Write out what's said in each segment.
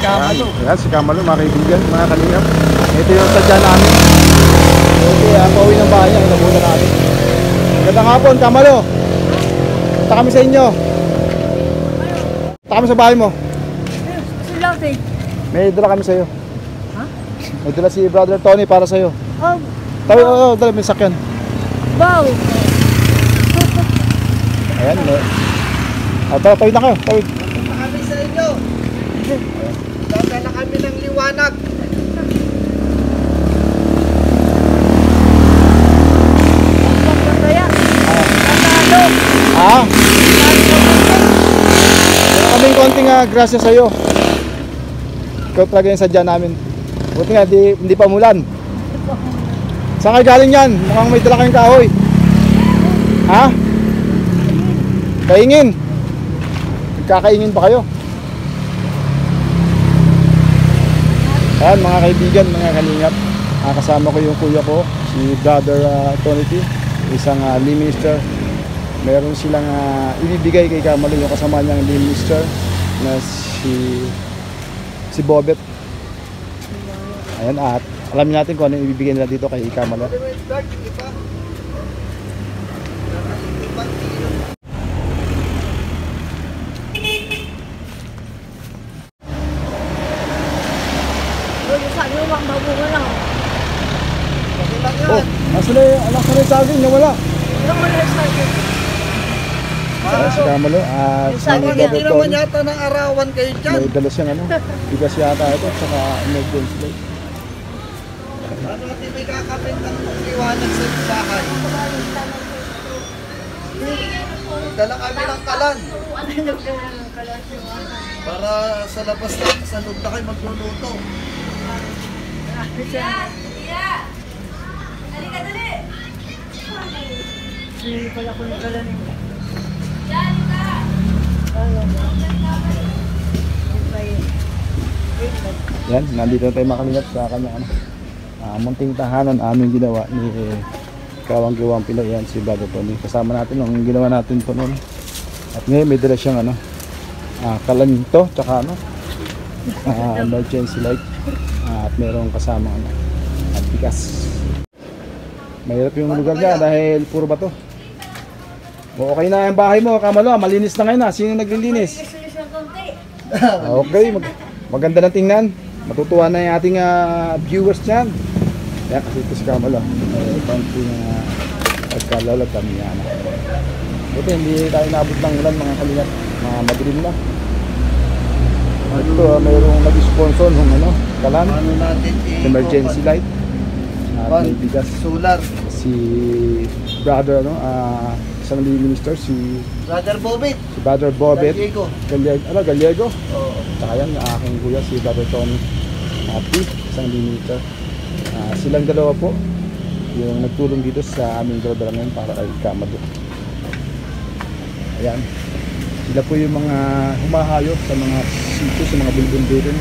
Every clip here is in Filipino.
Kamalo. Ayan, si Kamalo, mga kaibigan, mga kalingap. Ito yung sadya namin. Okay, pauwi ng bahay niya, inabutan namin. Magandang hapon, Kamalo. Punta kami sa inyo. Punta kami sa bahay mo. May dala kami sa'yo. Ha? May dala si Brother Tony para sa'yo. Oh, Tawi, dala, may sakyan. wow. Ayan, tawid na kayo, tawid. Punta kami sa inyo. Dadala kami ng liwanag. Kaya, Ah, kaming konting grasya sa'yo. Ikaw talaga yung sadya namin. Buti nga, hindi pa umulan. Saan kayo galing yan? Mukhang may dala kayong kahoy. Ha? Kaingin. Nagkakaingin pa kayo. Ayan mga kaibigan, mga kalingap. Kasama ko yung kuya ko, si Brother Tony T, isang Lee Minister. Meron silang ibibigay kay Kamalo yung kasama niyang Lee Minister na si Bobet. Ayan, at alam natin kung ano yung ibibigay nila dito kay Kamalo. Oh, nasa na yung saging na wala. Si Kamalo, saging si yan. Hindi naman yata ng arawan kayo dyan. may dala siyang bigas yata ito, saka emergency light. Ano natin may kakapintang liwanag sa bahay? Dala kami ng kalan. Para sa labas na, sa loob na kayo magluluto. Hindi pala ko nagkala ninyo. Yan, nandito na tayo makalingap sa kanyang munting tahanan aming ginawa ni Kawang-Giwang Pinoy. Yan si Brother Tony. Kasama natin nung ginawa natin po noon. At ngayon may dala siyang kalanito, tsaka emergency light. At mayroong kasama at bigas. Mahirap yung lugar niya dahil puro bato. Okay na yung bahay mo, Kamalo. Malinis na ngayon. Sino naglilinis? Okay, maganda na tingnan. Matutuwa na yung ating viewers niyan. Yan, kasi ito si Kamalo. Konting pagkalalat kami yan. Buti hindi tayo naabot ng ulan mga kalingap. Madilim na. Ito, mayroong nag-sponsor ng kalan. Ano natin Emergency light. At may bigas. Solar. Si brother, isang Lee Minister, si Brother Bobit. Brother Bobet Diego. Gallego. Oo. Tsaka yan, aking kuya, si Brother Tony T, isang Lee Minister. Silang dalawa po yung nagtulong dito sa aming dala ngayon para kay Kamalo. Ayan, sila po yung mga humahayo sa mga sitio, sa mga bulbul-bulbul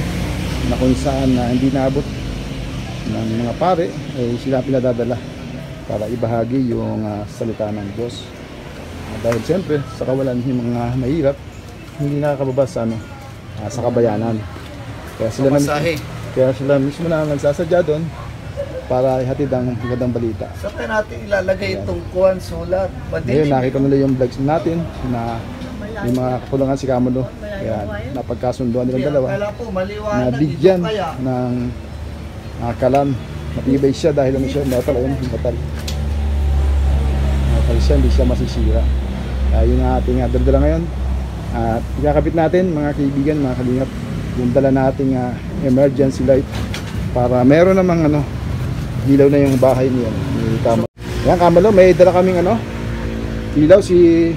na kung saan hindi naabot ng mga pare, sila pinadadala para ibahagi yung salita ng Diyos. Dahil siyempre sa kawalan yung mga mahirap hindi nakakababa sa sa kabayanan. Kaya sila mismo na nagsasadya doon para ihatid ang magandang balita. Saan natin ilalagay itong kuwan, solar? Ngayon nakita nila yung vlogs natin na may mga kakulangan si Kamalo. Kaya napagkasunduan nilang dalawa Kala po, maliwanag na bigyan ito kaya. ng kalan. Matibay siya dahil metal, metal siya, hindi siya masisira. Yun ang ating dala ngayon. At ikakabit natin mga kaibigan, mga kalingap, yung dala nating emergency light para meron namang ilaw na yung bahay niya ni Kamalo. Yan Kamalo, may dala kaming ilaw si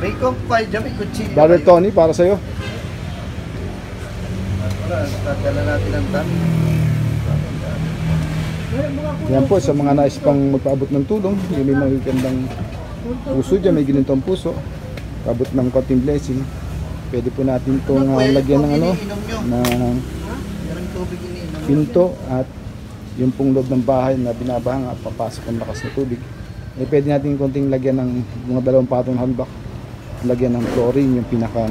May kumpay dyan, may kutsilyo. Brother Tony para sa'yo. Dala natin ang dami. Yan po sa mga nais pang magpaabot ng tulong, yung may magagandang puso dyan, may ginintong puso, paabot ng konting blessing, pwede po natin itong lagyan ng ng pinto at yung pong loob ng bahay na binabaha at papasok ng lakas na tubig. Pwede natin konting lagyan ng mga 2 patong halbak, lagyan ng chlorine yung pinaka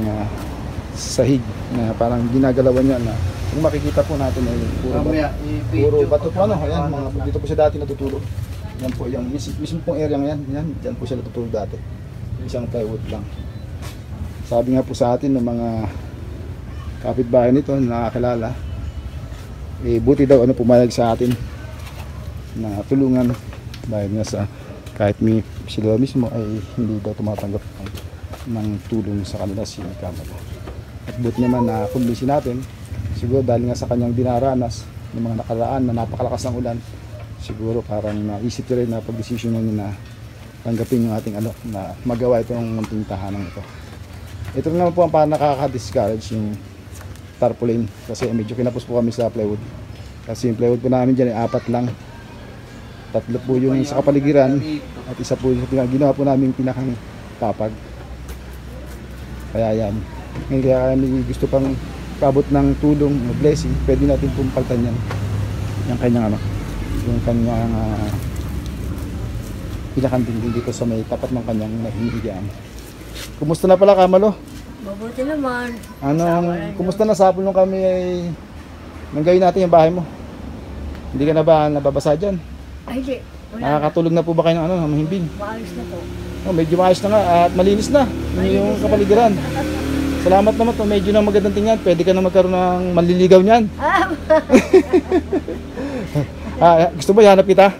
sahig na parang ginagalawan niya na Kung makikita po natin ay puro bato. Mamaya, Puro bato po ano, ayan, mga, dito po siya dati natutulog. Yan po, yung mismo pong area yan, yan, dyan po siya natutulog dati. Isang plywood lang. Sabi nga po sa atin ng mga kapitbahay nito na nakakilala, eh buti daw ano pumayag sa atin na tulungan dahil nga sa kahit sila mismo ay hindi daw tumatanggap ng tulong sa kanila si Kamalo. At buti naman na kumbinsin natin, siguro dahil nga sa kanyang dinaranas ng mga nakaraan na napakalakas ng ulan, siguro parang naisip rin na pagdesisyonan niya na tanggapin yung ating ano, na magawa itong munting tahanan ito. Ito naman po ang parang nakaka-discourage yung tarpaulin kasi medyo kinapos po kami sa plywood. Kasi yung plywood po namin dyan ay 4 lang. 3 po yung sa kapaligiran at isa po yung ginawa po namin pinakang papag. Kaya yan. Ngayon kaya kami gusto pang paabot ng tulong o blessing, pwede natin pong palitan yan. Yung kanyang ano, yung kanyang pinakandingding dito sa may tapat ng kanyang nahihigaan. Kumusta na pala Kamalo? Mabuti naman. Kumusta na sapol nung kami ay nanggayin natin yung bahay mo? Hindi ka na ba nababasa dyan? Ay, di. Wala. Nakakatulog na po ba kayo ng ano, mahimbing? Maayos na to. Oh, medyo maayos na nga at malinis na yung kapaligiran. Salamat naman po, medyo na magandang tingnan. Pwede ka na magkaroon ng manliligaw niyan. Gusto mo ihanap kita?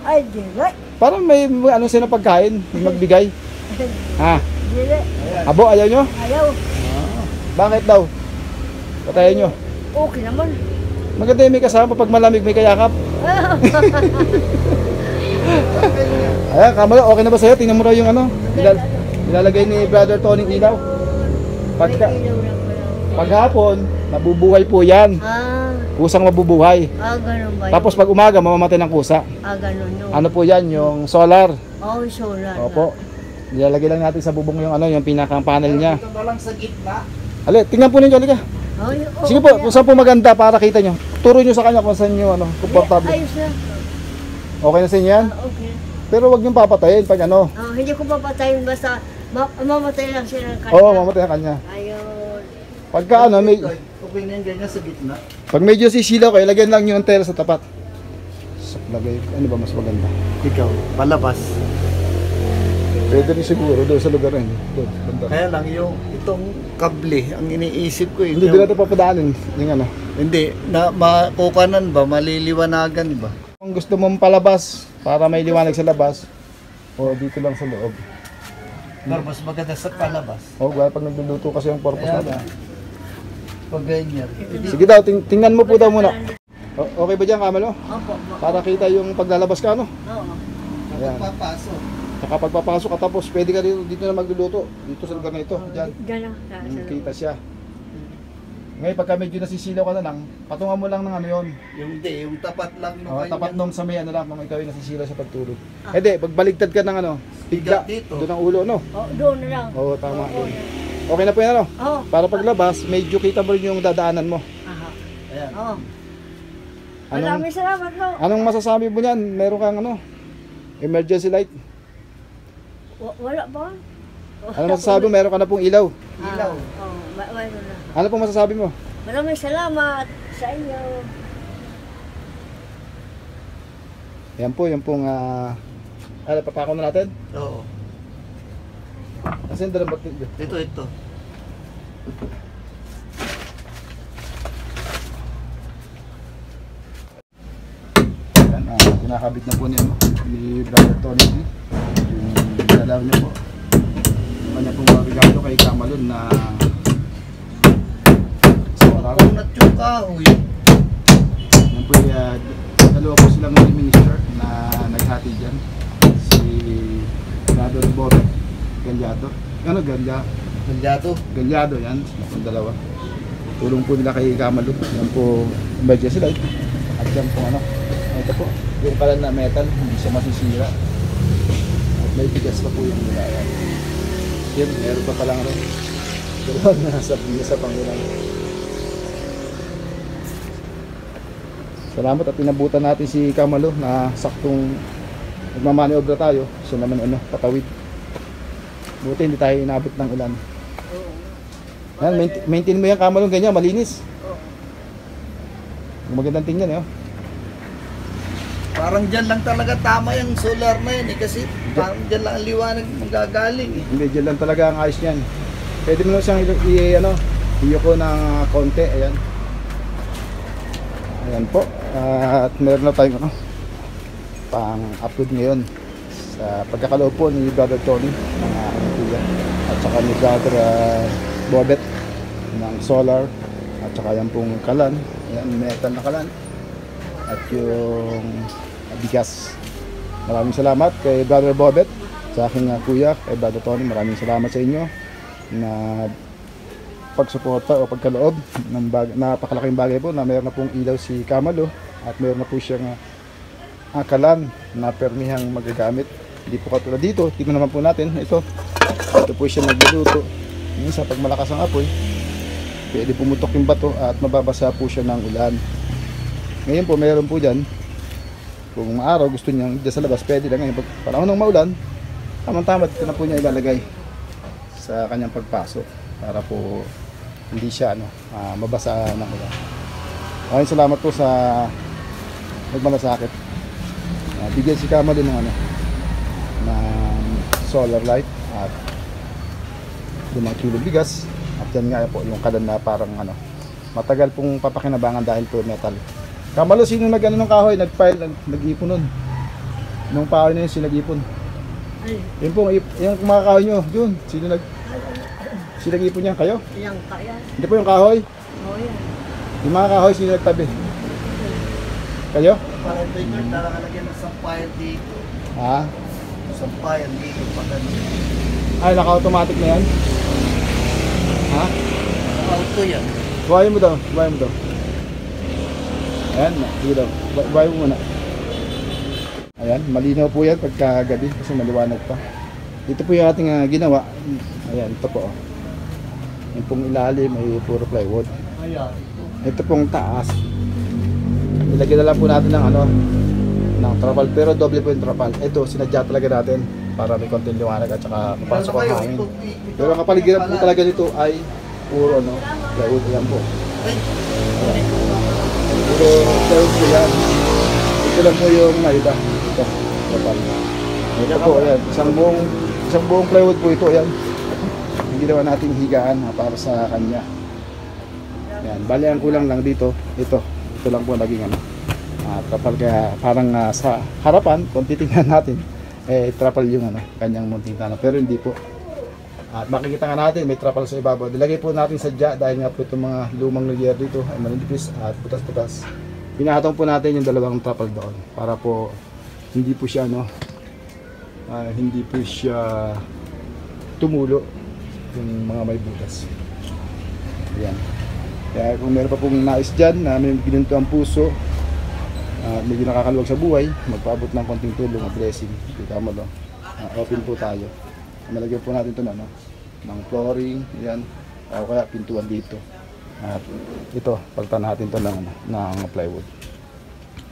Ay, dili. Parang may ano sila pagkain, may magbigay. Dili. Abo, ayaw nyo? Ayaw. Bakit daw? Patayin nyo. Okay naman. Maganda yung may kasama pag malamig may kayakap. Ayan, Kamalo, okay na ba sa'yo? Tingnan mo raw yung ano, ilalagay ni Brother Tony ilaw. Paghapon, nabubuhay po yan. Kusang mabubuhay. Ganun ba yun? Tapos pag umaga, mamamatay ng kusa. Ganun yun. Ano po yan? Yung solar. Solar. Opo. Nilalagay lang natin sa bubong yung ano, yung pinakang panel niya. Ito na lang sa gitna. Ali, tingnan po ninyo, halika. Sige po, kung saan po maganda para kita nyo. Turo nyo sa kanya kung saan nyo ano, komportable. Ayos na. Okay na sa inyo yan? Okay. Pero wag nyo papatayin pag ano. Hindi ko papatayin basta mamatay lang siya ng kanya. Oo, mamatay ang kanya. Ayun. Pagka ano, Okay na yan, ganyan sa gitna. pag medyo sisilaw kayo, lagyan lang nyo ang tela sa tapat. Lagay, ano ba mas maganda? Ikaw, palabas. Pwede rin siguro doon sa lugar rin. Doon, banda. Kaya lang yung itong kable, ang iniisip ko Hindi yung, din natin papadaanin yung ano. hindi, na makukanan ba, maliliwanagan ba? Kung gusto mong palabas para may liwanag sa labas, o dito lang sa loob. Pero mas maganda sa palabas. O, pag nagluluto kasi yung purpose Kaya natin. na, pag ganyan. Sige daw, tingnan mo po daw muna. Okay ba dyan, Kamalo? Opo. Para kita yung paglalabas ka, ano? Oo. Ayan. Papasok. Saka pagpapasok ka tapos, pwede ka dito na magluluto. Dito sa lugar na ito, dyan. Diyan lang. Kita siya. Ngayon, pagka medyo nasisilaw ka na lang, patungan mo lang ng ano yun. Yung tapat lang nung Tapat nung sa may ano lang, kung ikaw yung nasisilaw sa pagtulog. Hindi, pagbaligtad ka ng ano, bigla, Dito. doon ang ulo, no? Doon na lang. Oo, tama. Okay na po yan, ano? Oo. Para paglabas, medyo kita mo rin yung dadaanan mo. Ayan. Oo. Maraming salamat po. Anong masasabi mo niyan? Meron kang ano, emergency light. Wala pa. Ano masasabi mo? Meron ka na pong ilaw. Ilaw. Oo, mayroon na. Ano pong masasabi mo? Maraming salamat sa inyo. Yan po, yung pong papako na natin. Oo. Kasi dalang bakit Ito. yan, kinakabit na po niya, no? Ni Brother Tony. Yung dalaw niya po. Yung kanya pong regalo kay Kamalon na solar. Unat yung kahoy. Yan po yung dalawa po silang minister na naghati dyan. Si Brother Bor Galyado. Ano Galyado yan. Yung dalawa. Tulong po nila kay Kamalon. Yan po emergency light. At yan po ano. Ito po. Yung pala na metal. Hindi siya masisira. At may bigas pa po yung nilayan. Yan. Meron pa palang rin. Dalawa na sa Pangunan. Salamat at pinabutan natin si Kamalo na saktong nagmamaniobra tayo. Siya naman ano, patawid. Buti hindi tayo inabot ng ulan. Yan, maintain mo yan Kamalo ganyan, malinis. Magandang tingnan eh. Oh. Parang dyan lang talaga tama yung solar na yun eh. Kasi parang dyan lang ang liwanag magagaling eh. Hindi, dyan lang talaga ang ayos niyan. Pwede mo lang siyang i-ko ng konti. Ayan. Ayan po. At meron na tayong pang-upload ngayon sa pagkakaloob po ni Brother Tony ng kuya at saka ni Brother Bobet ng solar at saka yan pong kalan. Ayan, metal na kalan at yung bigas. Maraming salamat kay Brother Bobet sa aking kuya, kay Brother Tony. Maraming salamat sa inyo na pagsuporta o pagkaloob ng napakalaking bagay po na mayroon na pong ilaw si Kamalo at mayroon na po siyang kalan na permihang magagamit. Hindi po katulad dito, tingnan naman po natin ito po siya nagluluto. Minsan pag malakas ang apoy pwede pumutok yung bato at mababasa po siya ng ulan. Ngayon po mayroon po dyan, kung maaraw gusto niya dyan sa labas pwede lang. Ngayon pag panahon ng maulan, tamang-tama dito na po niya ilalagay sa kanyang pagpasok para po hindi siya mabasa ng ulan. Maraming salamat po sa nagmalasakit. Bigyan si Kamalo ng ng solar light at 5 kilo bigas at yan nga po yung kalan na parang matagal pong papakinabangan dahil po metal. Kamalo, sino ng kahoy, nag-ipon nun? Nung kahoy na yun, sino nag-ipon? Yun po, yung mga kahoy nyo, yun, sino nag-ipon yan? Kayo? Ilang kaya? Hindi po yung kahoy? Oo yan. Yung mga kahoy, sino nagtabi? Kayo? Parang ito yung nakalagyan ng sampayan dito. Ha? Sampayan dito pa ganun. Ay, naka-automatic na yan? Ha? Auto yan. Buhayin mo daw, buhayin mo daw. Ayan, sige daw, buhayin mo muna. Ayan, malinaw po yan pagkagabi kasi maliwanag pa. Ito po yung ating ginawa. Ayan, ito po. Yung pong ilalim ay puro plywood. Ayan. Ito pong taas. Ilagyan na lang po natin ng ng trapal, pero doble po yung trapal. Ito, sinadya talaga natin para may konting liwanag at saka papasok ang hangin. Pero ang kapaligiran po talaga nito ay puro plywood. Ayan po. Puro plywood po yan. Ito lang po yung iba. Ito, trapal. Ito po, ayan. Isang buong plywood po ito. Ayan. Yung ginawa nating higaan para sa kanya. Ayan. Bali, ang kulang lang dito. Ito lang po naging trapal, kaya parang sa harapan kung titingnan natin trapal yung kanyang munting tanong, pero hindi po. At makikita nga natin may trapal sa ibabaw. Dilagay po natin sadya dahil nga po itong mga lumang nagyer dito ay manipis at putas-putas. Pinahatong po natin yung dalawang trapal doon para po hindi po siya tumulo yung mga may butas. Ayan. Kaya kung meron pa pong nais dyan na may ginunto ang puso, medyo nakakaluwag sa buhay, magpaabot ng konting tulong o blessing, Kamalo, open po tayo. Malagyan po natin ito ng flooring, yan, o kaya pintuan dito. At ito, palitan natin ito ng plywood.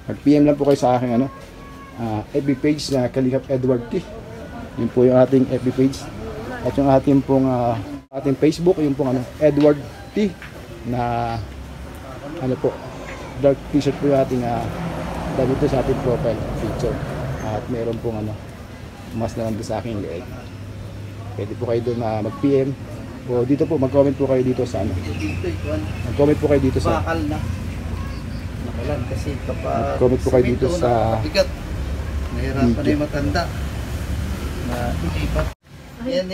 Mag-PM lang po kayo sa aking FB page na Kalingap Edward T. Yun po yung ating FB page. At yung ating pong ating Facebook, yung pong Edward T na dark t-shirt po yung ating dito sa ating profile picture. At meron pong mas na nandun sa aking leeg. Pwede po kayo doon mag-PM o dito po, mag-comment po kayo dito sa mag-comment po kayo dito sa bakal na nakalan kasi kapag comment po kayo dito sa bigat nahirapan na yung matanda na ilipat. Yan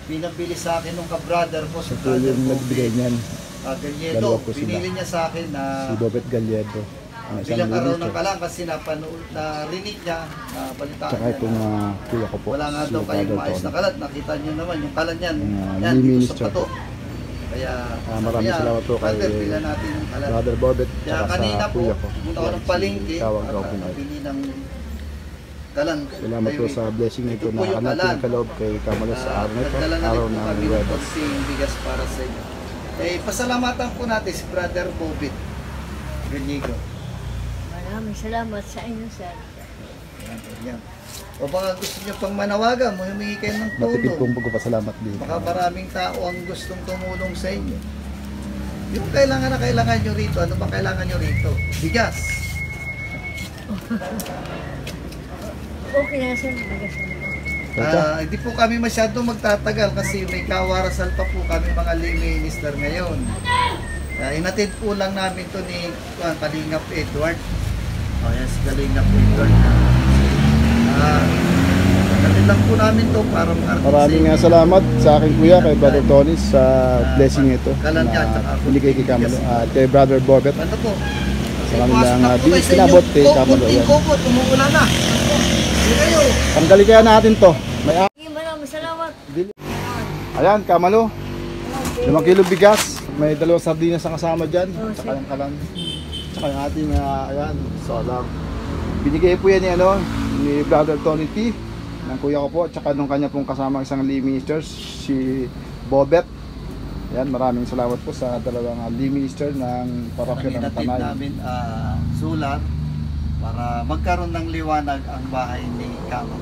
pinabili sa akin nung ka-brother ko si ito yung nagbigay niyan. Galledo, Dalawa po sila. pinili niya sa akin na Si Bobet Galledo. bilang araw ng kalang kasi narinig niya, balitaan Tsaka niya itong kuya ko po. wala nga si daw kayong Brother maayos na Tony. kalat. Nakita niyo naman yung kalan yan. Yan, Lee dito Minister. sa pato. Kaya, maraming salamat po kay brother, pila natin yung kalat. Brother Bobet Kaya at kanina sa po, kuya ko. pumunta ko ng palengke Tawag at daw po na. nabili ng kalan. Salamat po sa blessing nito Ito po na yung anak kalan. ng kaloob kay Kamalo sa araw na ito. Nagdala na Araw rin po ng kami ng Webes. konting bigas para sa inyo. Pasalamatan po natin si Brother Bobet Gallego. Maraming salamat sa inyo, sir. Yan. O baka gusto niyo pang manawagan, humingi kayo ng Matipid tulong. pong pagpapasalamat din. Baka maraming tao ang gustong tumulong sa inyo. Yung kailangan na kailangan nyo rito, ano ba kailangan nyo rito? Bigas. Okay na sir, bigas na. Hindi po kami masyado magtatagal kasi may kawarasal pa po kami mga lay minister ngayon. Inatid po lang namin to ni Kalingap Edward. Oh yes, Kalingap Edward. Inatid lang po namin to para Maraming salamat sa aking kuya, kay Brother Tony, sa blessing ito na binigay kay Kamalo at kay Brother Bobet. Ano po? Maraming lang pinabot kay Kamalo. Kunting umuulan na. Hindi kayo. Tanggalin kaya natin to. May Maraming salamat. Ayan, Kamalo. 5 kilo bigas. May 2 sardinas ang kasama dyan. Tsaka yung kalan. Tsaka yung ating, ayan, solar. Binigay po yan ni Brother Tony T. Ng kuya ko po. Tsaka nung kanya pong kasama isang lay ministers, si Bobet. Ayan, maraming salamat po sa dalawang lay minister ng parokya ng Inatid Tanay. namin sulat para magkaroon ng liwanag ang bahay ni Kama.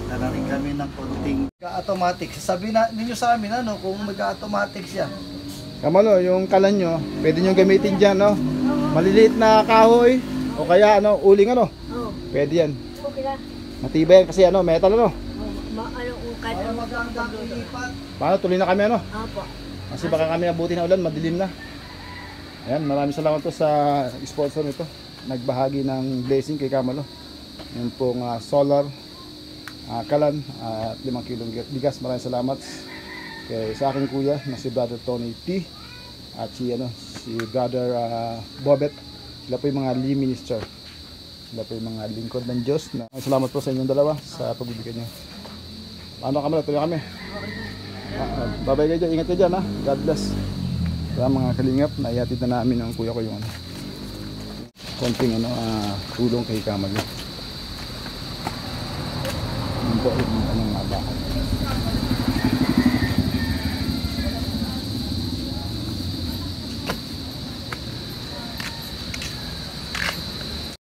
Dala rin kami ng konting automatic. Sabi na ninyo sa amin kung mag-automatic siya. Kamalo, yung kalan nyo, pwede nyo gamitin dyan, no? Maliliit na kahoy, o kaya, uling, Oo. pwede yan. Okay na. Matibay yan kasi, metal, Kahit Para ano magandang ilipat. Paano, tuloy na kami, Apo. Kasi baka kami abuti na ulan, madilim na. Ayan, maraming salamat po sa sponsor nito. Nagbahagi ng blessing kay Kamalo. Yan pong solar, kalan, at 5 kilong bigas. Maraming salamat kay sa aking kuya na si Brother Tony T. At si Brother Bobet. Sila po yung mga lay minister. Sila po yung mga lingkod ng Diyos. Salamat po sa inyong dalawa sa pagbibigay nyo. Paano Kamalo, tuloy kami. Babay kayo dyan, ingat kayo dyan ha. God bless. Kaya mga kalingap, naihatid na namin ang kuya ko yung konting tulong kay Kamalo. Yun po yung bahay.